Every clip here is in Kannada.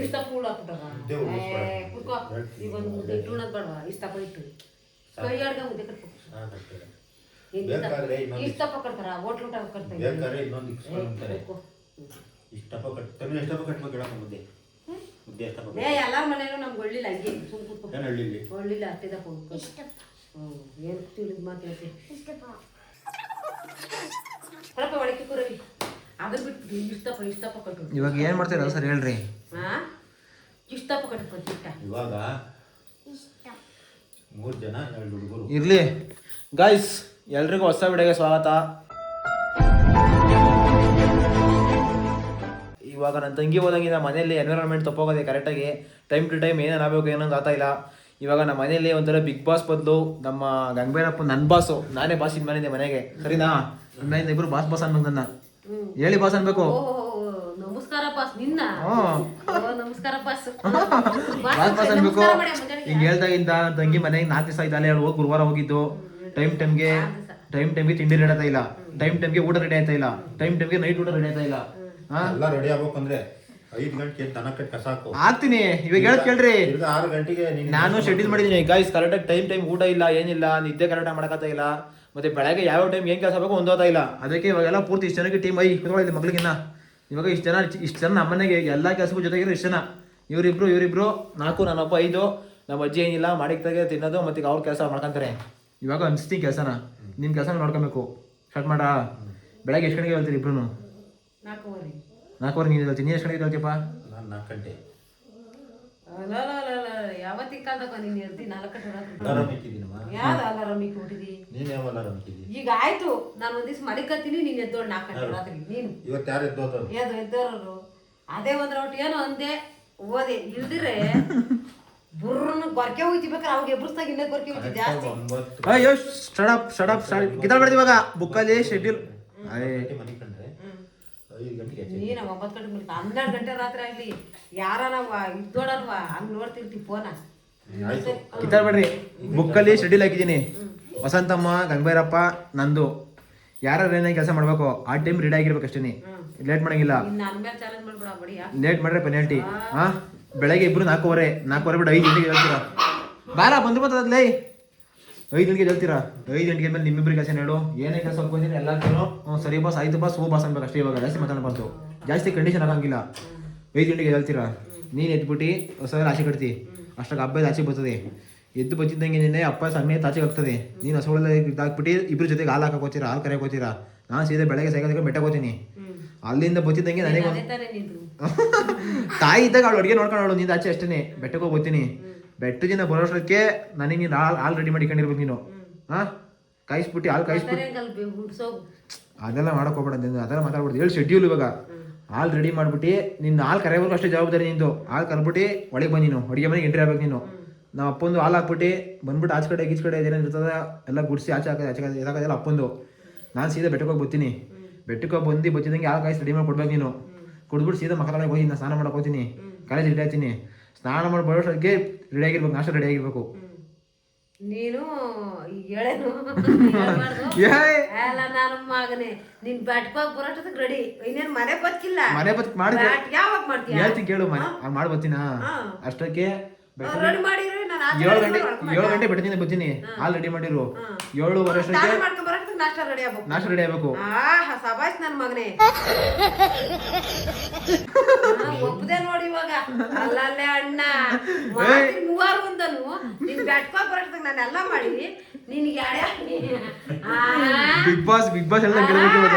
ಇಷ್ಟ ಪೂಲ್ ಹಾಕ್ಬಿಟ್ಟಾರ ಕುಡ್ಕೋ ಈಗ ಒಂದು ಮುದ್ದೆ ಇಟ್ಟು ಉಣ್ಣೋದು ಬೇಡವಾ ಇಷ್ಟಪ್ಪ ಇಟ್ಟು ಕೈ ಆಡ್ಗ ಮುದ್ದೆ ಕಟ್ಕೊ ಇಷ್ಟಪ್ಪ ಕಟ್ತಾರ ಹೋಟ್ಲು ಊಟ ಕಟ್ತಾರೆ ಇಷ್ಟಪ್ಪ ಕಟ್ತಾನೆ ಎಷ್ಟಪ್ಪ ಕಟ್ಬೇಕು ಹೇಳಪ್ಪ ಮುದ್ದೆ ಮುದ್ದೆ ಎಷ್ಟಪ್ಪ ಎಲ್ಲಾರ ಮನೇಲೂ ನಮ್ಗೆ ಒಳ್ಳಿಲ್ಲ ಹಂಗೆ ಸುಮ್ ಕುತ್ಕೊ ಒಳ್ಳಿಲ್ಲ ಅಷ್ಟೇದಪ್ಪ ಏನು ತಿಳಿದ್ ಮಾತಾಡ್ತಿ ಸ್ವಲ್ಪ ಒಳಕ್ಕೆ ಕೂರವಿ ಅದ್ರ ಬಿಟ್ಟು ಇಷ್ಟಪ್ಪ ಕಟ್ಟು ಇವಾಗ ಏನ್ ಮಾಡ್ತೀರ ಸರ್ ಹೇಳ್ರಿ ಇಷ್ಟಪ್ಪ ಕಟ್ಟು ಚಿಟ್ಟ ಇವಾಗ 3 ಜನ 2 ಹುಡುಗರು ಇರ್ಲಿ ಗಾಯ್ಸ್ ಎಲ್ರಿಗೂ ಹೊಸ ವಿಡಿಯೋಗೆ ಸ್ವಾಗತ. ಇವಾಗ ನನ್ನ ತಂಗಿ ಹೋದಂಗಿಂದ ಮನೆಯಲ್ಲಿ ಎನ್ವಿರಾನ್ಮೆಂಟ್ ತಪ್ಪೋಗೋದೆ ಕರೆಕ್ಟಾಗಿ ಟೈಮ್ ಟು ಟೈಮ್ ಏನೇನು ಆಗಬೇಕು ಏನಂತ ಆಗ್ತಾ ಇಲ್ಲ. ಇವಾಗ ನಮ್ಮ ಮನೆಯಲ್ಲಿ ಒಂಥರ ಬಿಗ್ ಬಾಸ್ ಬದಲು ನಮ್ಮ ಗಂಗಬೇರಪ್ಪ ನನ್ನ ಬಾಸು ನಾನೇ ಬಾಸ್ ಇನ್ ಮನೆಯಿಂದ ಮನೆಗೆ ಸರಿನಾ. ಇನ್ಮೇಲಿಂದ ಇಬ್ರು ಬಾಸ್ ಅನ್ಬೇಕು ನನ್ನ ಹೇಳಿ ಬಾಸ್ ಅನ್ಬೇಕು. ನಮಸ್ಕಾರ ಬಾಸ್ ನಿನ್ನ ನಮಸ್ಕಾರ ಬಾಸ್ ಬಾಸ್ ಅನ್ಬೇಕು. ಹಿಂಗೆ ಹೇಳ್ದಾಗಿಂದ ತಂಗಿ ಮನೆಗೆ 4 ದಿವಸ ಆಯ್ತು. ಅಲ್ಲಿ ಹೋಗಿ ಗುರುವಾರ ಹೋಗಿದ್ದು ಟೈಮ್ ಟೈಮ್ಗೆ ತಿಂಡಿ ರೆಡಿ ಆಯ್ತಾ ಇಲ್ಲ, ಟೈಮ್ಗೆ ಊಟ ರೆಡಿ ಆಯ್ತಾ ಇಲ್ಲ, ಟೈಮ್ಗೆ ನೈಟ್ ಊಟ ರೆಡಿ ಆಯ್ತಾ ಇಲ್ಲ. ಎಲ್ಲ ರೆಡಿ ಆಗ್ಬೇಕು ಅಂದ್ರೆ 5 ಗಂಟೆಗೆ ದನ ಕಟ್ಟಿ ಕಸ ಹಾಕು ಆಗ್ತೀನಿ. ಇವಾಗ ಹೇಳಕ್ ಕೇಳ್ರಿ 6 ಗಂಟೆಗೆ ನಾನು ಶೆಡ್ಯೂಲ್ ಮಾಡಿದೀನಿ ಗೈಸ್. ಕರೆಕ್ಟಾಗಿ ಟೈಮ್ ಊಟ ಇಲ್ಲ ಏನಿಲ್ಲ, ನಿದ್ದೆ ಕರೆಕ್ಟಾಗಿ ಮಾಡಕತ್ತಾ ಇಲ್ಲ. ಮತ್ತೆ ಬೆಳಗ್ಗೆ ಯಾವ ಟೈಮ್ ಏನ್ ಕೆಲಸ ಬೇಕು ಒಂದೋತಾ ಇಲ್ಲ. ಅದಕ್ಕೆ ಇವಾಗೆಲ್ಲ ಪೂರ್ತಿ ಇಷ್ಟು ಜನಕ್ಕೆ ಟೀಮ್ ಕುತ್ಕೊಳ್ಳಿ ಮಗಳಿಗಿನ್ನ. ಇವಾಗ ಇಷ್ಟು ಜನ ನಮ್ಮನೆಗೆ ಎಲ್ಲ ಕೆಲಸಕ್ಕೂ ಜೊತೆಗಿರೋ ಇಷ್ಟು ಜನ. ಇವರಿಬ್ರು 4, ನಾನೊಬ್ಬ 5. ನಮ್ಮ ಅಜ್ಜಿ ಏನಿಲ್ಲ ಮಾಡಿಕ್ತಾಗೆ ತಿನ್ನೋದು ಮತ್ತೆ ಅವ್ರ ಕೆಲಸ ಮಾಡ್ಕೊಂತಾರೆ. ಇವಾಗ ಅನ್ಸ್ತೀನಿ ಕೆಲಸನ ನಿನ್ನ ಕೆಲಸ ನೋಡ್ಕೊಬೇಕು. ಸ್ಟಾರ್ಟ್ ಮಾಡ. ಬೆಳಗ್ಗೆ ಎಷ್ಟು ಗಂಟೆಗೆ ಹೇಳ್ತೀರಿ ಇಬ್ರು? 4 ನೀನು ಹೇಳ್ತೀನಿ. ನೀನು ಎಷ್ಟು ಗಂಟೆಗೆ ಹೇಳ್ತೀಯಪ್ಪ? ನಾನು 4 ಗಂಟೆ. ಯಾವತ್ತಿನ ಕಾಲದಾಗ ನೀನು ಹೇಳ್ತಿ 4 ಗಂಟೆ ಅಲಾರಾಮ್ ಇಟ್ಟಿದ್ದೀನಮ್ಮ. ಯಾವ್ದು ಅಲಾರಾಮ್ ಇಟ್ಬಿಟ್ಟಿದಿ? ನೀನು ಯಾವ ಅಲಾರಾಮ್ ಇಟ್ಟಿದ್ದೀವಿ? ಈಗ ಆಯ್ತು ನಾನು ಒಂದ್ ದಿವ್ಸ ಮಡಿಕತ್ತೀನಿ ನೀನು ಎದ್ದೋಳು 4 ಗಂಟೆ ರಾತ್ರಿ. ನೀನು ಇವತ್ತು ಯಾರು ಎದ್ದೋರು ಅದೇ ಒಂದ್ ರೌಟ್ ಏನೋ ಅಂದೆ ಓದಿ ಇಲ್ದಿರೆ ಬುರ್ರನ್ನ ಗೊರಕೆ ಹೋಗ್ತಿಬೇಕಾರೆ ಅವಾಗ ಎಬ್ರಸ್ತಾಗ ಇನ್ನೇ ಗೊರಕೆ ಹೋಗ್ತಿ ಜಾಸ್ತಿ. ಅಯ್ಯೋ ಸ್ಟಾರ್ಟ್ ಕಿತಾಡ್ಬಿಡ್ತೀವಿ ಇವಾಗ ಬುಕ್ಕಲ್ಲಿ ಶೆಡ್ಯೂಲ್. ನೀನ 9 ಗಂಟೆ ಮೇಲೆ 12 ಗಂಟೆ ರಾತ್ರಿ ಆಗ್ಲಿ ಯಾರನವ ಇದ್ದೋಡಲ್ವಾ ಹಂಗ್ ನೋಡ್ತಿರ್ತೀವಿ ಫೋನ. ಕಿತಾಡ್ಬೇಡ್ರಿ. ಬುಕ್ಕಲ್ಲಿ ಶೆಡ್ಯೂಲ್ ಹಾಕಿದ್ದೀನಿ. ವಸಂತಮ್ಮ, ಗಂಗಭೈರಪ್ಪ, ನಂದು ಯಾರು ಏನಾಗಿ ಕೆಲಸ ಮಾಡ್ಬೇಕು ಆ ಟೈಮ್ ರೆಡಿ ಆಗಿರ್ಬೇಕು ಅಷ್ಟೇ. ಲೇಟ್ ಮಾಡಂಗಿಲ್ಲ. ಲೇಟ್ ಮಾಡ್ರೆ ಪೆನಾಲ್ಟಿ. ಬೆಳಗ್ಗೆ ಇಬ್ರು 4:15 ಬಿಟ್ಟು 5 ಗಂಟೆಗೆ ಹೇಳ್ತೀರಾ. ಬಾರ ಬಂದ್ಲೇ 5 ಗಂಟೆಗೆ ಹೇಳ್ತೀರಾ. 5 ಗಂಟೆಗೆ ಮೇಲೆ ನಿಮ್ಮಿಬ್ರು ಕೆಲಸ ಹೇಳು. ಏನೇ ಕೆಲಸ ಹೋಗ್ತೀನಿ ಎಲ್ಲರೂ ಸರಿ ಬಾಸ್ ಆಯ್ತು ಬಾಸ್ ಹೂ ಬಾಸ್ ಅನ್ಬೇಕು ಅಷ್ಟೇ. ಇವಾಗ ಜಾಸ್ತಿ ಮಾತಾಡಬಾರ್ದು, ಜಾಸ್ತಿ ಕಂಡೀಷನ್ ಆಗಂಗಿಲ್ಲ. 5 ಗಂಟೆಗೆ ಹೇಳ್ತೀರಾ. ನೀನು ಎದ್ಬಿಟ್ಟು ಹೊಸ ಆಚೆ ಕಟ್ತಿ. ಅಷ್ಟಾಗ ಹಬ್ಬದ ಆಚೆ ಬರ್ತದೆ. ಎದ್ದು ಬಚ್ಚಿದ್ದಂಗೆ ನಿನ್ನೆ ಅಪ್ಪ ಸಣ್ಣ ಆಚೆಗೆ ಆಗ್ತದೆ. ನೀನು ಹೊಸಗಳೆಲ್ಲ ಇದಾಕ್ಬಿಟ್ಟು ಇಬ್ರು ಜೊತೆಗೆ ಹಾಲು ಹಾಕೋತೀರಾ, ಹಾಲು ಕರೆಯಕ್ಕೆ ಹೋಗ್ತೀರಾ. ನಾನು ಸೀದಾ ಬೆಳಗ್ಗೆ ಸೈಕಲ್ ಬೆಟ್ಟಕ್ಕೆ ಹೋಗ್ತೀನಿ. ಅಲ್ಲಿಂದ ಬಚ್ಚಿದ್ದಂಗೆ ನನಗೆ ತಾಯಿ ಇದ್ದಾಗ ಅವಳು ಅಡುಗೆ ನೋಡ್ಕೊಂಡು ನಿಂದ ಆಚೆ ಅಷ್ಟೇ ಬೆಟ್ಟಕ್ಕೆ ಹೋಗಿ ಬರ್ತೀನಿ. ಬೆಟ್ಟದಿಂದ ಬರೋಷ್ಟಕ್ಕೆ ನನಗೆ ನೀನು ಹಾಲು ರೆಡಿ ಮಾಡಿಕೊಂಡಿರ್ಬೇಕು. ನೀನು ಕಾಯಿಸ್ಬಿಟ್ಟು ಹಾಲು ಕಾಯಿಸ್ಬಿಟ್ಟು ಅದೆಲ್ಲ ಮಾಡಕ್ ಹೋಗ್ಬೇಡ. ಅದೆಲ್ಲ ಮಾತಾಡ್ಬಿಡ್ತು. ಹೇಳಿ ಶೆಡ್ಯೂಲ್ ಇವಾಗ ಹಾಲು ರೆಡಿ ಮಾಡ್ಬಿಟ್ಟು ನಿನ್ನ ಹಾಲು ಕರೆಯೋರ್ಗು ಅಷ್ಟೇ ಜವಾಬ್ದಾರಿ ನಿಂದು. ಹಾಲು ಕರ್ಬಿಟ್ಟು ಒಳಗೆ ಬಂದು ನೀನು ಅಡುಗೆ ಮನೆಗೆ ಎಂಟ್ರಿ ಆಗ್ಬೇಕು. ನೀನು ನಾವು ಅಪ್ಪಂದು ಹಾಲು ಹಾಕ್ಬಿಟ್ಟು ಬಂದ್ಬಿಟ್ಟು ಆಚೆ ಕಡೆ ಗೀಚ್ ಕಡೆ ಏನೇನು ಇರ್ತದೆ ಎಲ್ಲ ಗುಡಿಸಿ ಆಚೆ ಹಾಕೋದೆಲ್ಲ ಅಪ್ಪಂದು. ನಾನು ಸೀದಾ ಬೆಟ್ಟಕ್ಕೆ ಹೋಗಿ ಬರ್ತೀನಿ. ಬೆಟ್ಟಕ್ಕೆ ಹೋಗಿ ಬಂದು ಬಚ್ಚಿದಂಗೆ ಹಾಲು ಕಾಯಿಸಿ ರೆಡಿ ಮಾಡಿ ಕೊಡ್ಬೇಕು. ನೀನು ಕುಡ್ಬಿಟ್ಟು ಸೀದಾ ಮಕ್ಕಳಿಗೆ ಹೋಗಿ ನಾನು ಸ್ನಾನ ಮಾಡಕ್ಕೆ ಹೋಗ್ತೀನಿ. ಕಾಲೇಜ್ ರೆಡಿ ಆಗ್ತೀನಿ. ಸ್ನಾನ ಮಾಡಿ ಬರೋಷ್ಟಕ್ಕೆ ರೆಡಿ ಆಗಿರ್ಬೇಕು, ನಾಷ್ಟ ರೆಡಿ ಆಗಿರ್ಬೇಕು. ನೀನು ಹೇಳೇನು ನಾನು ಮಗನೇ ನೀನ್ ಬೆಟ್ಕೋಗಿ ಬರೋಷ್ಟಕ್ಕೆ ರೆಡಿ. ಇನ್ನೇನು ಮನೆ ಬದುಕಿಲ್ಲ. ಮನೆ ಬದುಕು ಮಾಡಿ ಯಾವಾಗ ಮಾಡ್ತೀಯ ಹೇಳ್ತೀನಿ ಕೇಳು. ಮಾಡಿ ಬರ್ತೀನ ಅಷ್ಟಕ್ಕೆ 7 ಗಂಟೆ ಬೆಟ್ಟದಿಂದ ಬರ್ತೀನಿ. ಹಾಲು ರೆಡಿ ಮಾಡಿರು. 7:15 ಅಷ್ಟಕ್ಕೆ ನಾಷ್ಟ ರೆಡಿ ಆಗ್ಬೇಕು. ಸಬಾಷ್ ನನ್ ಮಗನೇ ಒಪ್ಪದೆ ನೋಡಿ. ಇವಾಗ ಅಲ್ಲಲ್ಲೇ ಅಣ್ಣ 3 ಒಂದನು ನಿನ್ ಬೆಟ್ಕೋಗಿ ಬರೋಷ್ಟಕ್ಕೆ ನಾನೆಲ್ಲ ಮಾಡಿ ನಿನ್ಗೆ ಬಿಗ್ ಬಾಸ್ ಎಲ್ಲ ಗೆಲ್ಬೇಕು ಇವಾಗ.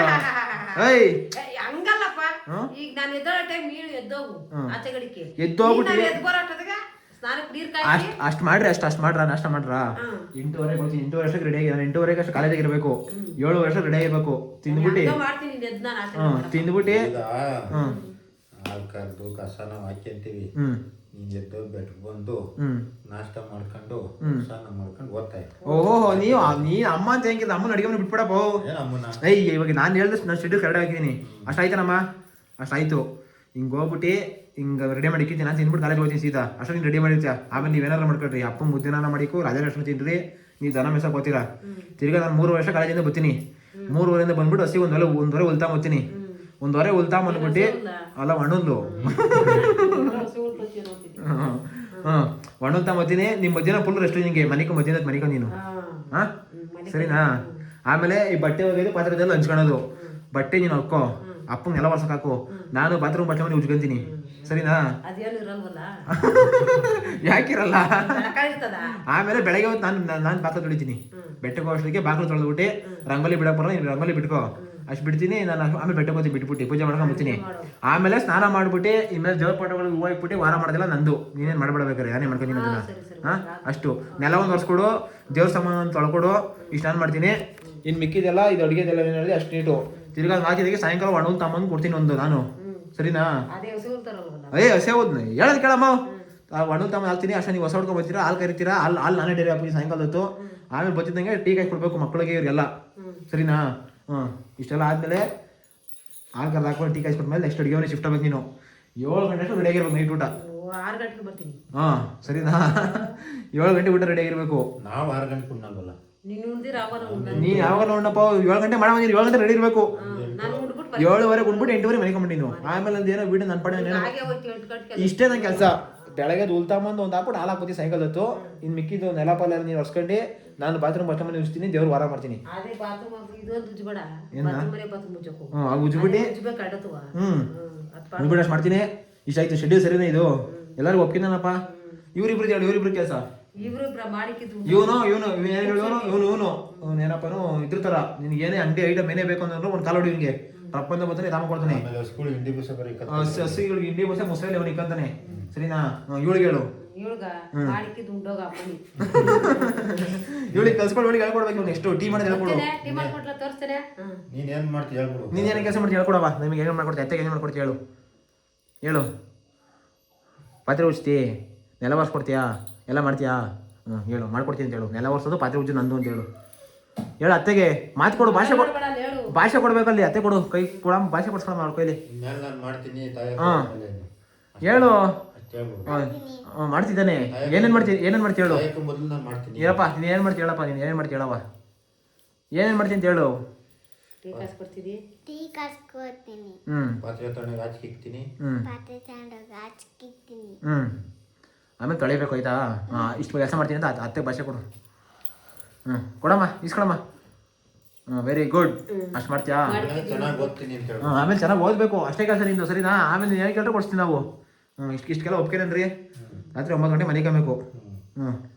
ಹಂಗಲ್ಲಪ್ಪ. ಈಗ ನಾನು ಎದ್ದೋ ಟೈಮ್ ನೀನು ಎದ್ದೋಗು ಆಚೆ ಗಡಿಕೆ ಎದ್ದೋಗ್ಬಿಟ್ಟು ಎದ್ದು ಬರೋಷ್ಟದಾಗ ಅಷ್ಟು ಮಾಡ್ರಿ. ಅಷ್ಟು ಮಾಡ್ರ ನಾಷ್ಟ ಮಾಡ್ರ. 8:15 ಹೋಗ್ತೀನಿ. 8:15 ಅಷ್ಟಕ್ಕೆ ರೆಡಿ ಆಗಿ 8:15 ಅಷ್ಟು ಕಾಲೇಜಿಗೆ ಇರಬೇಕು. 7:15 ರೆಡಿ ಆಗಿರ್ಬೇಕು. ತಿಂದ್ಬಿಟ್ಟು ಹಾಲು ಕರೆದು ಕಸ ನಾವು ಹಾಕ್ಯಂತೀವಿ. ನೀನ್ ಎದ್ದು ಬೆಟ್ಟಕ್ಕೆ ಬಂದು ನಾಷ್ಟ ಮಾಡ್ಕೊಂಡು ಸ್ನಾನ ಮಾಡ್ಕೊಂಡು ಓದ್ತಾ ಇತ್ತು. ಓಹೋ ನೀನ್ ಅಮ್ಮ ಅಂತ ಹೆಂಗಿಲ್ಲ. ಅಮ್ಮನ ಅಡಿಗೆ ಮನೆ ಬಿಟ್ಬಿಡಪ್ಪ. ಇವಾಗ ನಾನು ಹೇಳ್ದಷ್ಟು ನಾನು ಶೆಡ್ಯೂಲ್ ಕರೆಕ್ಟ್ ಹಾಕಿದ್ದೀನಿ. ಅಷ್ಟಾಯ್ತನಮ್ಮ? ಅಷ್ಟಾಯ್ತು. ಹಿಂಗೆ ಹೋಗ್ಬಿಟ್ಟು ಹಿಂಗೆ ರೆಡಿ ಮಾಡಿಕ್ಕಿದ್ದೀನಿ. ನಾನು ತಿಂದ್ಬಿಟ್ಟು ಕಾಲೇಜ್ ಹೋಗ್ತೀನಿ ಸೀದಾ. ಅಷ್ಟು ನೀನು ರೆಡಿ ಮಾಡಿರ್ತೀಯ. ಆಮೇಲೆ ನೀವೇನಾರು ಮಾಡ್ಕೊಳ್ರಿ. ಅಪ್ಪ ಮುದ್ದೆನಾರ ಮಾಡಿಕೊ, ರಾಜಲಕ್ಷ್ಮಿ ತಿನ್ರಿ, ನೀವು ದನ ಮೇಸಕ್ಕೆ ಹೋಗ್ತೀರಾ. ತಿರ್ಗಾ ನಾನು 3 ವರ್ಷ ಕಾಲೇಜಿಂದ ಬರ್ತೀನಿ. 3 ಬಂದ್ಬಿಟ್ಟು ಹಸಿ ಒಂದೊರೆ ಹೊಲ್ತಾ ಹೋಗ್ತೀನಿ. ಒಂದು ಹೊರೆ ಉಲ್ತಾ ಮಾಡ್ಬಿಟ್ಟು ಅಲ್ಲ ಒಣಲ್ಲು ಒಣಲ್ತಾ ಮತ್ತೀನಿ ನಿಮ್ಮ ಮಧ್ಯಾಹ್ನ ಫುಲ್ ರೆಸ್ಟ್ ನಿಂಗೆ ಮನಿಕೊ ನೀನು ಹಾ ಸರಿನಾ. ಆಮೇಲೆ ಈ ಬಟ್ಟೆ ಒಗೆದು ಪಾತ್ರೆದೆಲ್ಲ ಹಂಚ್ಕೊಳೋದು. ಬಟ್ಟೆ ನೀನು ಹಾಕೋ, ಅಪ್ಪಂಗೆ ನೆಲ ಒರ್ಸಕ್ ಹಾಕು, ನಾನು ಬಾತ್ರೂಮ್ ಬಟ್ಟೆ ಮನೆ ಉಜ್ಕೊಂತೀನಿ ಸರಿನಾ. ಯಾಕಿರಲ್ಲ. ಆಮೇಲೆ ಬೆಳಗ್ಗೆ ಹೊತ್ತು ನಾನು ಬಾಕ್ಲು ತೊಳಿತೀನಿ. ಬೆಟ್ಟಕ್ಕೆ ಹೋಗೋಷ್ಟಕ್ಕೆ ಬಾಕ್ಲು ತೊಳೆದ್ಬಿಟ್ಟು ರಂಗೋಲಿ ಬಿಡಕ್ ಬರೋ ನೀನು ರಂಗೋಲಿ ಬಿಟ್ಕೋ, ಅಷ್ಟು ಬಿಡ್ತೀನಿ ನಾನು. ಆಮೇಲೆ ಬೆಟ್ಟಕ್ಕೆ ಹೋಗ್ತೀನಿ, ಬಿಟ್ಬಿಟ್ಟು ಪೂಜೆ ಮಾಡ್ಕೊಂಡು ಬರ್ತೀನಿ. ಆಮೇಲೆ ಸ್ನಾನ ಮಾಡ್ಬಿಟ್ಟು ಇನ್ಮೇಲೆ ದೇವ್ರ ಪಟಗಳಿಗೆ ಹೂವು ಇಟ್ಬಿಟ್ಟು ವಾರ ಮಾಡೋದಿಲ್ಲ ನಂದು. ನೀನೇನು ಮಾಡ್ಬಿಡ್ಬೇಕಾರೆ ನಾನೇ ಮಾಡ್ತೀನಿ ಅದನ್ನ. ಹಾಂ ಅಷ್ಟು ನೆಲ ಒಂದು ಒರೆಸ್ಕೊಡು, ದೇವ್ರ ಸಾಮಾನು ಒಂದು ತೊಳ್ಕೊಡು, ಇಷ್ಟು ನಾನು ಮಾಡ್ತೀನಿ. ಇನ್ನು ಮಿಕ್ಕಿದೆಲ್ಲ ಇದು ಅಡುಗೆದೆಲ್ಲ ಏನು ಹೇಳಿದೆ ಅಷ್ಟು ನೀಟು. ತಿರ್ಗಾ ಹಾಕಿದಾಗೆ ಸಾಯಂಕಾಲ ಒಣಲ್ ತಮ್ಮಂದು ಕೊಡ್ತೀನಿ ಒಂದು ನಾನು ಸರಿನಾ. ಹಸೆ ಹೋದ್ನ ಹೇಳೋದು ಕೇಳಮ್ಮ. ಒಣಲ್ ತಮ್ಮ ಹಾಕ್ತೀನಿ ಅಷ್ಟು ನೀವು ಹೊಸ ಹೊಡ್ಕೊಂಡು ಬರ್ತೀರಾ, ಹಾಲು ಕರಿತೀರಾ, ಹಾಲು ನಾನೇ ಡೈರಿ ಹಾಕ್ತೀನಿ ಸಾಯಂಕಾಲ ಹೊತ್ತು. ಆಮೇಲೆ ಬರ್ತಿದ್ದಂಗೆ ಟೀ ಕಾಯಿ ಕೊಡ್ಬೇಕು ಮಕ್ಕಳಿಗೆ ಇವ್ರಿಗೆಲ್ಲ ಸರಿನಾ. ಇಷ್ಟೆಲ್ಲ ಆದಮೇಲೆ ಹಾಲು ಕರೆದು ಹಾಕೊಂಡು ಟೀ ಕಾಯಿಸ್ಕೊಟ್ಮೇಲೆ ನೆಕ್ಸ್ಟ್ ಅಡುಗೆ ಶಿಫ್ಟ್ ಆಗ್ಬೇಕು. ನೀನು 7 ಗಂಟೆ ಅಷ್ಟು ರೆಡಿ ಆಗಿರ್ಬೇಕು ನೈಟ್ ಊಟ. 6 ಗಂಟೆಗೆ ಬರ್ತೀನಿ. ಸರಿನಾ. 7 ಗಂಟೆ ಊಟ ರೆಡಿ ಆಗಿರ್ಬೇಕು. ನಾವು 6 ಗಂಟೆ ಉಣ್ಣಲ್ವಲ್ಲ. ನೀನು ಯಾವಾಗ ನೋಡಪ್ಪ 7 ಗಂಟೆ ಮಾಡೋ 7 ಗಂಟೆ ರೆಡಿ ಇರಬೇಕು. 7:30 ಉಂಡ್ಬಿಟ್ಟು 8:00 ಮನೆಗೆ ನೀನು. ಆಮೇಲೆ ಒಂದು ಏನೋ ಬಿಡು ನನ್ನ ಪಡೆ ಇಷ್ಟೇ ನನ್ನ ಕೆಲಸ. ಬೆಳಗ್ಗೆ ಉಲ್ತಾಂಬಂದು ಒಂದು ಹಾಕ್ಬಿಟ್ಟು ಹಾಲು ಹಾಕ್ಬಿಟ್ಟು ಸಾಯಂಕಾಲ ಹೊತ್ತು. ಇನ್ನು ಮಿಕ್ಕಿದ್ದು ನೆಲಪಾಲ ನೀನು ಹೊರ್ಸ್ಕೊಂಡು ನಾನು ಬಾತ್ರೂಮ್ ಬಟ್ಟೆ ಮನೆ ಉಜ್ತೀನಿ, ದೇವ್ರು ವಾರ ಮಾಡ್ತೀನಿ. ಉಜ್ಬಿಟ್ಟು ಉಜ್ಬಿಟ್ಟು ಮಾಡ್ತೀನಿ. ಇಷ್ಟ ಆಯ್ತು ಶೆಡ್ಯೂಲ್ ಸರಿನಾ ಇದು. ಎಲ್ಲರಿಗೂ ಒಪ್ಕಿನಪ್ಪ. ಇವ್ರಿಬ್ರು ಕೆಲಸ. ಇವನು ಏನಪ್ಪನು ಇದ್ರ ತರ ನಿನ್ಗೆ ಏನೇ ಅಂಗಡಿ ಐಟಮ್ ಏನೇ ಬೇಕು ಅಂದ್ರೆ ಒಂದು ಕಾಲು ಹೊಡಿ ಹಿಂಗೆ ರಪ್ಪಂದ ಬರ್ತಾನೆ ತಾಮ ಕೊಡ್ತಾನೆ. ಹಸಿಗಳಿಗೆ ಇಂಡಿ ಬಸ ಮೊಸರಲ್ಲಿ ಅವನು ಇಕ್ಕಂತಾನೆ ಸರಿನಾ. ಇವಳಿಗೆ ಹೇಳು, ಇವಳಿಗೆ ಕಲ್ಸ್ಕೊಂಡು ಇವಳಿಗೆ ಹೇಳ್ಕೊಡ್ಬೇಕು. ಇವ್ನು ಎಷ್ಟು ಟೀ ಮಾಡೋದು ಹೇಳ್ಕೊಡು. ನೀನ್ ಏನೇ ಕೆಲಸ ಮಾಡ್ತೀವಿ ಹೇಳ್ಕೊಡವ. ನಿಮಗೆ ಏನು ಮಾಡ್ಕೊಡ್ತೀವಿ, ಅತ್ತೆಗೆ ಏನು ಮಾಡ್ಕೊಡ್ತೀವಿ ಹೇಳು. ಹೇಳು ಪಾತ್ರೆ ಉಜ್ತಿ, ನೆಲ ಒರ್ಸ್ಕೊಡ್ತೀಯಾ, ಎಲ್ಲ ಮಾಡ್ತೀಯಾ? ಹೇಳು ಮಾಡ್ಕೊಡ್ತೀನಿ ಅಂತ ಹೇಳು. ನೆಲ ಒರ್ಸೋದು ಪಾತ್ರೆ ಉಜ್ಜು ನಂದು ಅಂತ ಹೇಳು. ಹೇಳು ಅತ್ತೆಗೆ ಮಾತು ಕೊಡು, ಭಾಷೆ ಕೊಡ್ಬೇಕಲ್ಲಿ. ಅತ್ತೆ ಕೊಡು, ಕೈ ಕೊಡ, ಭಾಷೆ ಕೊಡ್ಸ್ಕೊಳ ಅವ್ರ ಕೈಲಿ. ಹೇಳು ಮಾಡ್ತಿದ್ದಾನೆ. ಏನೇನು ಮಾಡ್ತೀನಿ ಹೇಳು. ಏನಪ್ಪ ನೀನು ಏನು ಮಾಡ್ತೀಯ ಹೇಳಪ್ಪ. ನೀನು ಏನೇನು ಮಾಡ್ತೀಯ ಹೇಳವ. ಏನೇನು ಮಾಡ್ತೀನಿ ಅಂತ ಹೇಳು. ಆಮೇಲೆ ತೊಳಿಬೇಕು ಆಯ್ತಾ. ಇಷ್ಟು ಕೆಲಸ ಮಾಡ್ತೀನಿ ಅಂತ ಅತ್ತೆ ಭಾಷೆ ಕೊಡು. ಕೊಡಮ್ಮ ಇಸ್ಕೊಳಮ್ಮ. Very good. ಅಷ್ಟು ಮಾಡ್ತೀಯಾ. ಆಮೇಲೆ ಚೆನ್ನಾಗಿ ಓದಬೇಕು ಅಷ್ಟೇ ಕೆಲಸ ನಿಂದು ಸರಿನಾ. ಆಮೇಲೆ ನೀನು ಏನು ಕೇಳ್ರೆ ಕೊಡ್ಸ್ತೀನಿ ನಾವು. ಇಷ್ಟಕ್ಕೆಲ್ಲ ಒಪ್ಕೇನನ್ರಿ. ರಾತ್ರಿ 9 ಗಂಟೆ ಮನೆಗೆ ಕಮ್ಮಬೇಕು.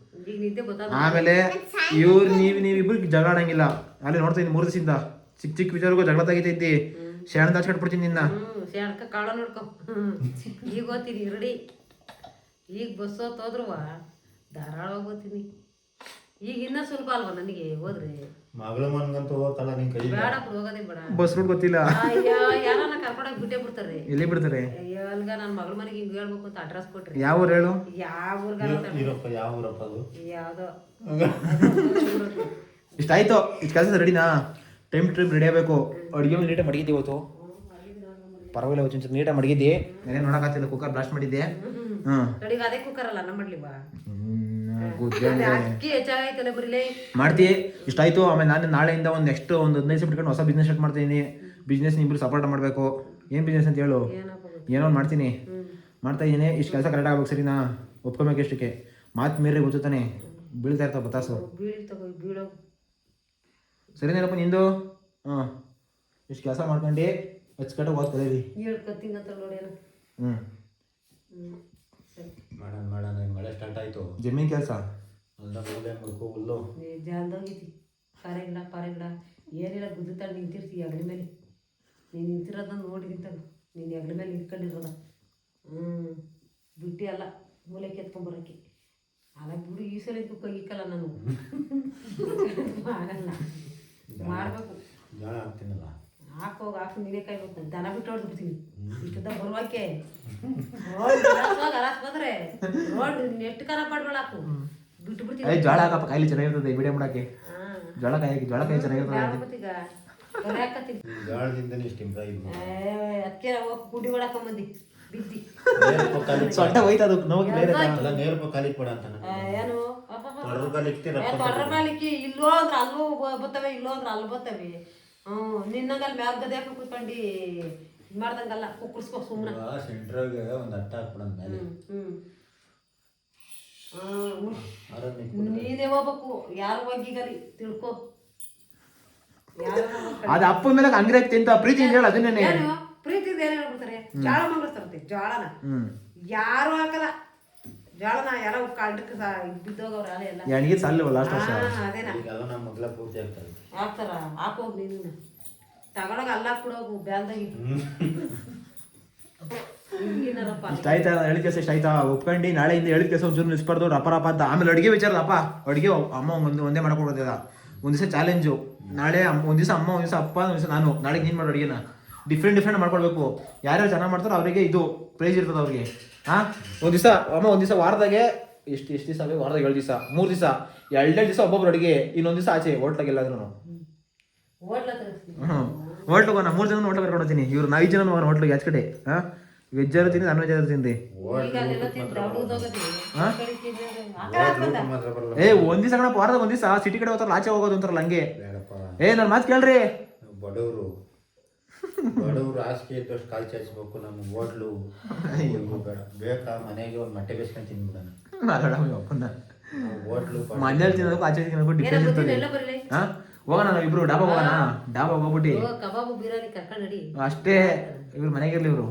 ಆಮೇಲೆ ನೀವಿಬ್ರು ಜಗಳ ಆಡಂಗಿಲ್ಲ. ಅಲ್ಲಿ ನೋಡ್ತಾ ಇದ್ದೀನಿ 3 ದಿವಸದಿಂದ ಚಿಕ್ಕ ವಿಚಾರಕ್ಕೂ ಜಗಳ ತೆಗಿತೈತಿ. ಶಾಣ ದಾಚ್ಕಟ್ಬಿಡ್ತೀನಿ ನಿನ್ನ. ಕಾಳ ನೋಡ್ಕೊ. ಈಗ ಓದ್ತೀನಿ ರೆಡಿ. ಈಗ ಬಸ್ ಹೋದ್ರು ಧಾರಾಳವಾಗಿ ಓದ್ತೀನಿ. ಈಗ ಇನ್ನೂ ಸ್ವಲ್ಪ ಅಲ್ವಾ ನನಗೆ ಹೋದ್ರೆ. ಮಗಳ ಮನ್ಗಂತೂ ಹೋಗಲ್ಲ ನಿನ್ ಕೈ. ಬೇಡ ಹೋಗೋದೇ ಬೇಡ. ಬಸ್ ರೂಟ್ ಗೊತ್ತಿಲ್ಲ. ಯಾರನ್ನ ಕರ್ಕೊಂಡೋಗಿ ಬಿಟ್ಟೇ ಬಿಡ್ತಾರೆ. ಎಲ್ಲಿ ಬಿಡ್ತಾರೆ? ಅಲ್ಗ ನನ್ನ ಮಗಳ ಮನೆಗೆ ಹಿಂಗ್ ಹೇಳ್ಬೇಕು ಅಂತ ಅಡ್ರೆಸ್ ಕೊಟ್ರಿ. ಯಾವ ಊರು ಹೇಳು. ಯಾವ ಊರ್ಗ ಯಾವ ಊರಪ್ಪ ಅದು? ಯಾವ್ದೋ. ಇಷ್ಟ ಆಯ್ತು. ಇಷ್ಟು ಕೆಲಸ ರೆಡಿನಾ. ಟೈಮ್ ರೆಡಿ ಆಗಬೇಕು. ಅಡುಗೆ ಒಂದು ನೀಟಾಗಿ ಮಡಗಿದ್ದೆ ಇವತ್ತು. ಪರವಾಗಿಲ್ಲ ಒಂಚೂರು ನೀಟಾಗಿ ಮಡಗಿದ್ದೆ. ಏನೇನು ನೋಡೋಕ್ಕಾಗ್ತಿಲ್ಲ. ಕುಕ್ಕರ್ ಬ್ಲಾಸ್ಟ್ ಮಾಡಿದ್ದೆ. ಅದೇ ಕುಕ್ಕರ್ ಅಲ್ಲ ನಮ್ಮ ಮಾಡ್ಲಿವಾ ಮಾಡ್ತೀವಿ. ಇಷ್ಟ ಆಯ್ತು. ಆಮೇಲೆ ನಾನು ನಾಳೆಯಿಂದ ಒಂದು ನೆಕ್ಸ್ಟ್ ಒಂದು 15 ದಿವಸ ಬಿಟ್ಕೊಂಡು ಹೊಸ ಬಿಸ್ನೆಸ್ ಸ್ಟಾರ್ಟ್ ಮಾಡ್ತೀನಿ. ಬಿಸ್ನೆಸ್ ಇಬ್ಬರು ಸಪೋರ್ಟ್ ಮಾಡಬೇಕು. ಏನು ಬಿಸ್ನೆಸ್ ಅಂತ ಹೇಳು. ಏನೋ ಮಾಡ್ತೀನಿ, ಮಾಡ್ತಾ ಇದ್ದೀನಿ. ಇಷ್ಟು ಕೆಲಸ ಕರೆಕ್ಟ್ ಆಗ್ಬೇಕು ಸರಿನಾ. ಒಪ್ಕೊಬೇಕು. ಇಷ್ಟಕ್ಕೆ ಮಾತು ಮೀರಿ ಗೊತ್ತಾನೆ ಬೀಳ್ತಾ ಇರ್ತಾವ ಬತಾಸು. ಸರಿನೇನಪ್ಪ ನಿಂದು. ಇಷ್ಟು ಕೆಲಸ ಮಾಡ್ಕೊಂಡು ಹಚ್ಕಟ್ಟಾಗಿ ಓದ್ಕೊಳ್ಳಿ. ಮಾಡೋಣ ಮಳೆ ಸ್ಟಾರ್ಟ್ ಆಯ್ತು. ಜಮೀನ್ ಕೆಲಸ ಹುಲ್ಲು ಜಾಲ್ದೋಗಿತಿ. ಪಾರೆಗಿಡ ಏನಿಲ್ಲ ಗುದ್ದುತ್ತಾಳೆ ನಿಂತಿರ್ತೀವಿ ಅಗ್ಲಿ ಮೇಲೆ. ನೀನು ನಿಂತಿರೋದನ್ನ ನೋಡಿರ್ತಾಗ ನೀನು ಅಗ್ಲಿ ಮೇಲೆ ನಿಂತ್ಕೊಂಡಿರೋದ. ಬಿಟ್ಟು ಅಲ್ಲ ಮೂಲೆಗೆ ಎತ್ಕೊಂಬರೋಕ್ಕೆ ಅಲ್ಲ ಬಿಡು. ಈ ಸಲ ಇಕ್ಕಲ್ಲ ನಾನು. ಆಗಲ್ಲ ಮಾಡಬೇಕು. ಜೋಳ ಹಾಕ್ತೀನಲ್ಲ ಹಾಕು ನೀನೇ ಕಾಯ್ಬೇಕು. ದನ ಬಿಟ್ಟು ಹೊಡೆದ್ಬಿಡ್ತೀನಿ ಇಷ್ಟದ ಬರುವಾಕೆ. ಬಂದ್ರೆ ರೋಡ್ ನೆಟ್ಟು ಖರಾಬ್ ಮಾಡ್ಬೇಡ. ಹಾಕು ಬಿಟ್ಟು ಬಿಡ್ತೀನಿ. ಜೋಳ ಹಾಕಪ್ಪ ಕಾಯಿಲೆ ಚೆನ್ನಾಗಿರ್ತದೆ. ವಿಡಿಯೋ ಮಾಡಕ್ಕೆ ಜೋಳ ಕಾಯಿ ಚೆನ್ನಾಗಿರ್ತದೆ. ಜೋಳದಿಂದನೇ ಇಷ್ಟು ಇಂಪ್ರೂವ್. ಅದಕ್ಕೆ ಕುಡಿ ಮಾಡಾಕೊಂಬಂದಿ ಬಿದ್ದಿ ಸೊಂಟ ಹೋಯ್ತು. ಅದು ನೋಗಿ ನೇರಪ್ಪ ಕಾಲಿಗೆ ಕೊಡ ಅಂತ ಏನು ತೊಡ್ರ ಕಾಲಿಕ್ಕಿ ಇಲ್ಲೋ ಅಂದ್ರೆ ಅಲ್ಲೂ ಬರ್ತವೆ, ಇಲ್ಲೋ ಅಂದ್ರೆ ಅಲ್ಲಿ ಬರ್ತವೆ. ನಿನ್ನಂಗಲ್ಲಿ ಮ್ಯಾಗ ಗದೆ ಹಾಕಿ ಕೂತ್ಕೊಂಡು ಇದ್ ಮಾಡ್ದಂಗಲ್ಲ ಕುಕ್ಕರ್ಸ್ಕೊ ಸುಮ್ಮನೆ. ಸೆಂಟ್ರಾಗೆ ಒಂದು ಅಟ್ಟ ಹಾಕ್ಬಿಡೋದು ಮೇಲೆ. ನೀನೇ ಹೋಗ್ಬೇಕು, ಯಾರು ಹೋಗಿಗಲಿ ತಿಳ್ಕೊ. ಅದು ಅಪ್ಪನ ಮೇಲೆ ಹಂಗ್ರೆ ತಿಂತ ಪ್ರೀತಿ ಹೇಳ ಅದನ್ನೇ. ಪ್ರೀತಿ ಏನ್ ಹೇಳ್ಬಿಡ್ತಾರೆ, ಜೋಳ ಮಂಗಿಸ್ತಾರಂತೆ. ಜೋಳನ ಯಾರು ಹಾಕಲ್ಲ, ಜೋಳನ ಎಲ್ಲ ಕಾಂಡಕ್ಕೆ ಬಿದ್ದೋಗವ್ರ ಅಲೆ ಎಲ್ಲ ಎಣ್ಗಿ ಸಾಲಿವಲ್ಲ ಲಾಸ್ಟ್ ವರ್ಷ. ಅದೇನಾ ಮೊದಲ ಪೂರ್ತಿ ಆಗ್ತಾರೆ ಹಾಕ್ತಾರ. ಹಾಕೋಗ್ ನೀನು ತಗೊಳಗ ಅಲ್ಲ ಹಾಕ್ಬಿಡೋಗು ಬ್ಯಾಲ್ದಾಗಿ. ಇಷ್ಟ ಆಯ್ತಾ ಹೇಳಿದ ಕೆಲಸ ಇಷ್ಟ ಆಯ್ತಾ ಒಪ್ಕೊಂಡು ನಾಳೆಯಿಂದ ಹೇಳಿದ ಕೆಲಸ ಒಂಚೂರು ನಿಲ್ಸ್ಬಾರ್ದು ರಪ ಅಂತ. ಆಮೇಲೆ ಅಡುಗೆ ವಿಚಾರದಪ್ಪ, ಅಡುಗೆ ಅಮ್ಮ ಒಂದೇ ಮಾಡ್ಕೊಡೋದಿಲ್ಲ. ಒಂದು ದಿವಸ ಚಾಲೆಂಜು, ನಾಳೆ ಒಂದು ದಿವಸ ಅಮ್ಮ, ಒಂದು ದಿವಸ ಅಪ್ಪ, ಒಂದು ದಿವಸ ನಾನು. ನಾಳೆಗೆ ನೀನು ಮಾಡೋ ಅಡುಗೆನ ಡಿಫ್ರೆಂಟ್ ಮಾಡ್ಕೊಳ್ಬೇಕು. ಯಾರ್ಯಾರು ಚೆನ್ನಾಗಿ ಮಾಡ್ತಾರೋ ಅವರಿಗೆ ಇದು ಪ್ರೈಸ್ ಇರ್ತದೆ ಅವ್ರಿಗೆ. ಒಂದು ದಿವಸ ಅಮ್ಮ, ಒಂದು ದಿವಸ ವಾರದಾಗೆ ಎಷ್ಟು ದಿವಸ ಬೇಕು, ವಾರದಾಗ 7 ದಿವಸ, 3 ದಿವಸ, 2 ದಿವಸ ಒಬ್ಬೊಬ್ರು ಅಡುಗೆ, ಇನ್ನೊಂದು ದಿವಸ ಆಚೆ ಹೋಟ್ಲಾಗೆಲ್ಲಾದ್ರೂ. ಹೋಟ್ಲಿಗೆ ಹೋಗೋಣ, 3 ಜನ ಹೋಟ್ಲಿಗೆ ಕರ್ಕೊಂಡು ಹೋಗ್ತೀನಿ. ಇವ್ರು 5 ಜನ ಹೋಗೋಣ ಹೋಟ್ಲಿಗೆ ಆಚೆ ಕಡೆ. ವೆಜ್ ಆದ್ರೂ ತಿಂದು ನಾನ್ ವೆಜ್ ಆದ್ರೂ ತಿಂದು. ಒಂದ್ ದಿವಸ ಕಣಪ್ಪ, ವಾರದಾಗ ಒಂದ್ ದಿವಸ ಸಿಟಿ ಕಡೆ ಹೋಗ್ತಾರಲ್ಲ, ಆಚೆ ಹೋಗೋದು ಅಂತಾರಲ್ಲ ಹಂಗೆ. ನನ್ನ ಮಾತು ಕೇಳ್ರಿ. ಬಡವರು ಹಾಸಿಗೆ ಇದ್ದಷ್ಟು ಕಾಲು ಚಾಚಬೇಕು. ನಮ್ಮ ಹೋಟ್ಲು ಬೇಕಾ, ಮನೆಗೆ ಒಂದು ಮೊಟ್ಟೆ ಬೇಸ್ಕೊಂಡು ತಿನ್ಬಿಡೋಣ. ಹೋಟ್ಲು ಮನೇಲಿ ತಿನ್ನೋದಕ್ಕೂ ಆಚೆ ತಿನ್ನೋದಕ್ಕೂ ಡಿಫ್ರೆನ್ಸ್ ಇರ್ತದೆ. ಹೋಗೋಣ ನಾವಿಬ್ರು ಡಾಬಾ ಹೋಗೋಣ. ಡಾಬಾ ಹೋಗ್ಬಿಟ್ಟು ಅಷ್ಟೇ. ಇವ್ರು ಮನೆಗಿರ್ಲಿ, ಇವ್ರು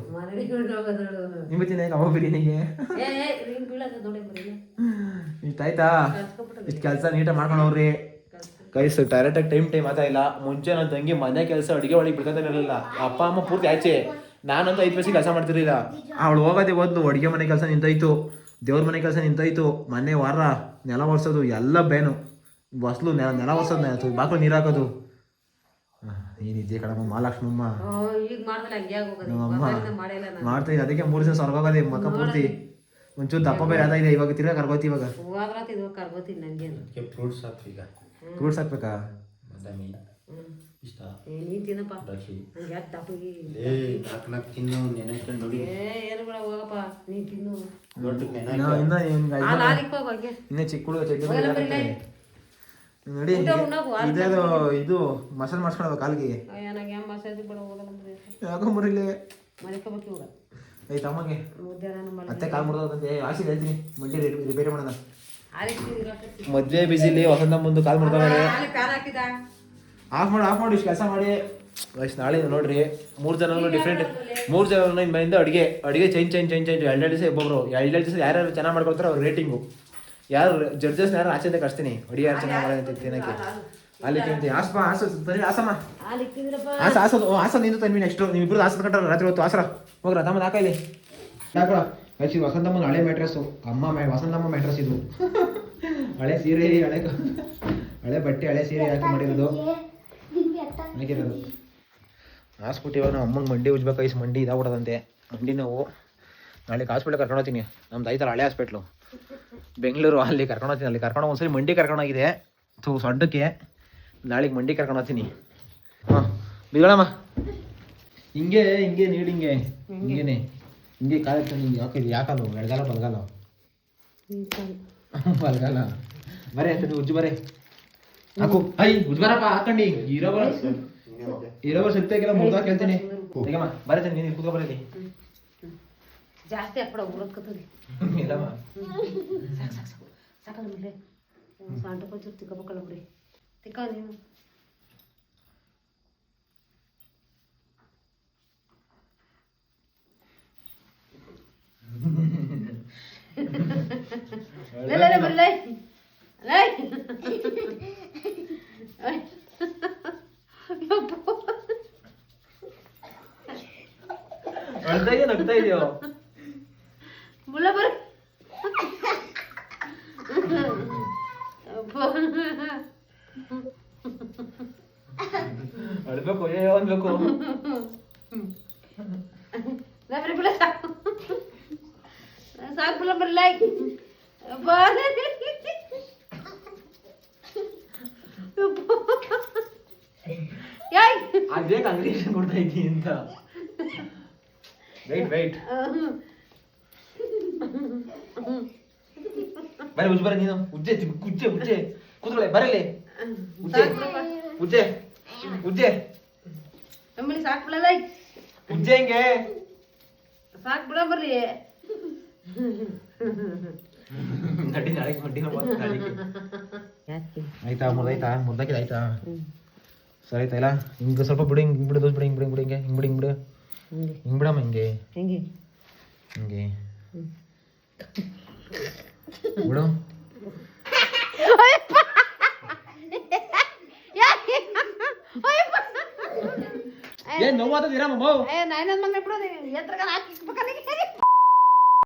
ನಿಂಬ ತಿನ್ನ ಕಬಾಬ್ ಬಿರಿಯಾನಿಗೆ ಇಷ್ಟ ಆಯ್ತಾ. ಇಷ್ಟು ಕೆಲಸ ನೀಟಾಗಿ ಮಾಡ್ಕೊಂಡವ್ರಿ. ಕೈಸ್ ಡೈರೆಕ್ಟಾಗಿ ಟೈಮ್ ಆತ ಇಲ್ಲ. ಮುಂಚೆ ನನ್ನ ತಂಗಿ ಮನೆ ಕೆಲಸ ಅಡುಗೆ ಒಳಗೆ ಬಿಡ್ಕೊತಾನೆ ಇರಲಿಲ್ಲ. ಅಪ್ಪ ಅಮ್ಮ ಪೂರ್ತಿ ಆಚೆ, ನಾನಂತೂ 5 ಪೈಸೆ ಕೆಲಸ ಮಾಡ್ತಿರ್ಲಿಲ್ಲ. ಅವಳು ಹೋಗೋದೇ ಓದ್ಲು. ಅಡುಗೆ ಮನೆ ಕೆಲಸ ನಿಂತಾಯ್ತು, ದೇವ್ರ ಮನೆ ಕೆಲಸ ನಿಂತಾಯ್ತು, ಮನೆ ವಾರ ನೆಲ ಒರೆಸೋದು ಎಲ್ಲ ಬೇನು. ಬಸ್ಲು ನೆಲ ಒರೆಸೋದು, ಬಾಕ್ಲು ನೀರು ಹಾಕೋದು. ಏನಿದೆ ಕಣಮ್ಮ ಮಹಾಲಕ್ಷ್ಮಮ್ಮ ನಮ್ಮಮ್ಮ ಮಾಡ್ತಾ ಇದೆ. ಅದಕ್ಕೆ 3 ದಿವಸ ಹೊರಗೋಗೋದೆ ಮಕ್ಕ ಪೂರ್ತಿ. ಒಂಚೂರು ದಪ್ಪ ಬೇರೆ ಆದ ಇದೆ. ಇವಾಗ ತಿರ್ಗಾ ಕರ್ಗೋತಿ. ಇವಾಗ ಫ್ರೂಟ್ಸ್ ಹಾಕ್ತೀಗ. ಫ್ರೂಟ್ಸ್ ಹಾಕ್ಬೇಕಾ? ಬಾದಾಮಿ ಇಷ್ಟ ತಿನ್ನು ನೆನೆಸ್ಕೊಂಡು ನೋಡಿ. ಇನ್ನೇ ಚಿಕ್ಕ ಹುಡುಗ ಚಡ್ಡಿ ನೋಡಿ. ಇದೇದು ಇದು ಮಸಾಲೆ ಮಾಡ್ಸ್ಕೊಳವ ಕಾಲಿಗೆ. ಯಾಕೋ ಮುರಿಲಿ ಐ ತಮ್ಮಗೆ ಮತ್ತೆ ಕಾಲು ಮುರಿದಂತೆ ಆಸಿದ್ ಹೇಳ್ತೀನಿ. ಮಂಡಿ ರಿಪೇರಿ ಮಾಡೋಣ. ಮದ್ವೆ ಬಿಸಿಲಿ ವಸಂತ ಮುಂದೆ ಕಾಲು ಮುರಿದವ್ರೆ. ಆಫ್ ಮಾಡಿ ಇಷ್ಟು ಕೆಲಸ ಮಾಡಿ ನಾಳೆ ನೋಡ್ರಿ. 3 ಜನ ಡಿಫ್ರೆಂಟ್. 3 ಜನ ಇನ್ ಮನೆಯಿಂದ ಅಡುಗೆ ಚೇಂಜ್ 2 ದಿವಸ ಒಬ್ಬೊಬ್ರು. 2 ದಿವಸ ಯಾರ್ಯಾರು ಚೆನ್ನಾಗಿ ಮಾಡ್ಕೊಳ್ತಾರೆ ಅವ್ರ ರೇಟಿಂಗು. ಯಾರು ಜಡ್ಜಸ್ ಯಾರು ಆಚೆಂದ ಕಳಿಸ್ತೀನಿ. ಅಡುಗೆ ಯಾರು ಚೆನ್ನಾಗಿ ಮಾಡೋದು ತಿನ್ನಕ್ಕೆ. ಅಲ್ಲಿ ತಿಂತೀನಿ. ಆಸಮ್ಮ ಆಸ ನಿಂದು ತನ್ವಿ. ನೆಕ್ಸ್ಟ್ ನೀವಿಬ್ರು ಆಸದ ಕಟ್ಟ ರಾತ್ರಿ ಹೊತ್ತು ಆಸರ ಹೋಗ್ರ ತಮ್ಮ ಹಾಕಲಿ ಯಾಕಳ ಆ್ಯಕ್ಚುಲಿ ವಸಂತಮ್ಮನ ಹಳೆ ಮ್ಯಾಟ್ರಸ್ಸು. ವಸಂತಮ್ಮ ಮ್ಯಾಟ್ರಸ್ ಇದು. ಹಳೆ ಸೀರೆ, ಹಳೆ ಬಟ್ಟೆ, ಹಳೆ ಸೀರೆ ಹಾಕಿ ಮಾಡಿರೋದು ಹಾಕಿರೋದು. ಹಾಸ್ಬಿಟ್ಟು ಇವಾಗ ನಮ್ಮ ಅಮ್ಮಂಗೆ ಮಂಡಿ ಉಜ್ಬೇಕು. ಮಂಡಿ ಇದಾಗ್ಬಿಡೋದಂತೆ. ಮಂಡಿ ನೋವು. ನಾಳೆ ಹಾಸ್ಪಿಟ್ಲಿಗೆ ಕರ್ಕೊಂಡು ಹೋಗ್ತೀನಿ. ನಮ್ದು ಐತಲ್ಲ ಹಳೆ ಹಾಸ್ಪಿಟ್ಲು ಬೆಂಗಳೂರು, ಅಲ್ಲಿ ಕರ್ಕೊಂಡು ಹೋಗ್ತೀನಿ. ಅಲ್ಲಿ ಕರ್ಕೊಂಡು ಒಂದ್ಸರಿ ಮಂಡಿ ಕರ್ಕೊಂಡೋಗಿದೆ ಸೊಡ್ಡಕ್ಕೆ. ನಾಳೆಗೆ ಮಂಡಿ ಕರ್ಕೊಂಡು ಹೋಗ್ತೀನಿ. ಬಿಗಳಮ್ಮ ಹಿಂಗೆ ನೀಡಿ ಹಿಂಗೇನೆ ಹಿಂಗೆ ಕಾಲ ಯಾಕಲ್ಲ ಎಡಗಾಲ ಬಲ್ಗಾಲ ಬರೇ ಅಂತ ಉಜ್ಜು ಬರೇ ಹಾಕು. ಉಜ್ಜು ಬರಪ್ಪ ಹಾಕೊಂಡಿ. ಇರೋಬರ್ ಶಕ್ತಿಯಾಗೆಲ್ಲ ಮುಗ್ದಾಗ ಕೇಳ್ತೀನಿ. ಹೇಗಮ್ಮ ಬರತ್ತೆ ನೀನು ಕೂತ್ಕೊ ಬರಲಿ. ಜಾಸ್ತಿ ಹಾಕ್ಬಿಡ ಉರಕ್ಕತ್ತದಿ. ಸಾಕಲ್ಲ ಮೇಲೆ ಸಾಂಟ ಕೊಂಚೂರು ತಿಕ್ಕಬೇಕಲ್ಲ ಬಿಡಿ. ತಿಕ್ಕ ನೀನು ಅಳ್ದಾಗೆ ನಗ್ತಾ ಇದೆಯೋ ಮುಳ್ಳ ಬರ ಅಳ್ಬೇಕು ಅನ್ಬೇಕು. ಸಾಕು ಬಿಡ ಬರಲ. ಅದೇ ಕಂಗ್ರೇಷನ್ ಕೊಡ್ತಾ ಇದ್ದೀನಿ ಅಂತ. ವೆಯ್ಟ್ ಬರೀ ಉಜ್ಜು ಬರ ನೀನು. ಉಜ್ಜೆ ಕೂತ್ಕೊಳ್ಳೆ ಬರಲಿ. ಉಜ್ಜೆ ಕಂಬಳಿ ಸಾಕ್ ಬಿಡಲ್ಲ ಉಜ್ಜೆ ಹಿಂಗೆ ಸಾಕ್ ಬಿಡ ಬರ್ರಿ ನಡಿ ನಾಳೆ ಆಯ್ತಾ ಮುರ್ದಾಕಿದ ಆಯ್ತಾ ಸರಿ ಆಯ್ತಾ ಇಲ್ಲ ಹಿಂಗೆ ಸ್ವಲ್ಪ ಬಿಡು ಹಿಂಗೆ ಬಿಡು ದೋಸ್ ಬಿಡು ಹಿಂಗೆ ಬಿಡು ಹಿಂಗೆ ಹಿಂಗೆ ಬಿಡು ಹಿಂಗೆ ಬಿಡು ಹಿಂಗೆ ಬಿಡಮ್ಮ ಹಿಂಗೆ ಹೆಂಗೆ ಹಿಂಗೆ ಬಿಡು ಏನ್ ನೋವಾದದಿರಾ ಮಮ್ಮ ಏ ನಾಯಿನ ಮಗನ ಬಿಡೋದು ಎತ್ರಗ ಹಾಕಿಸ್ಬೇಕಲ್ಲ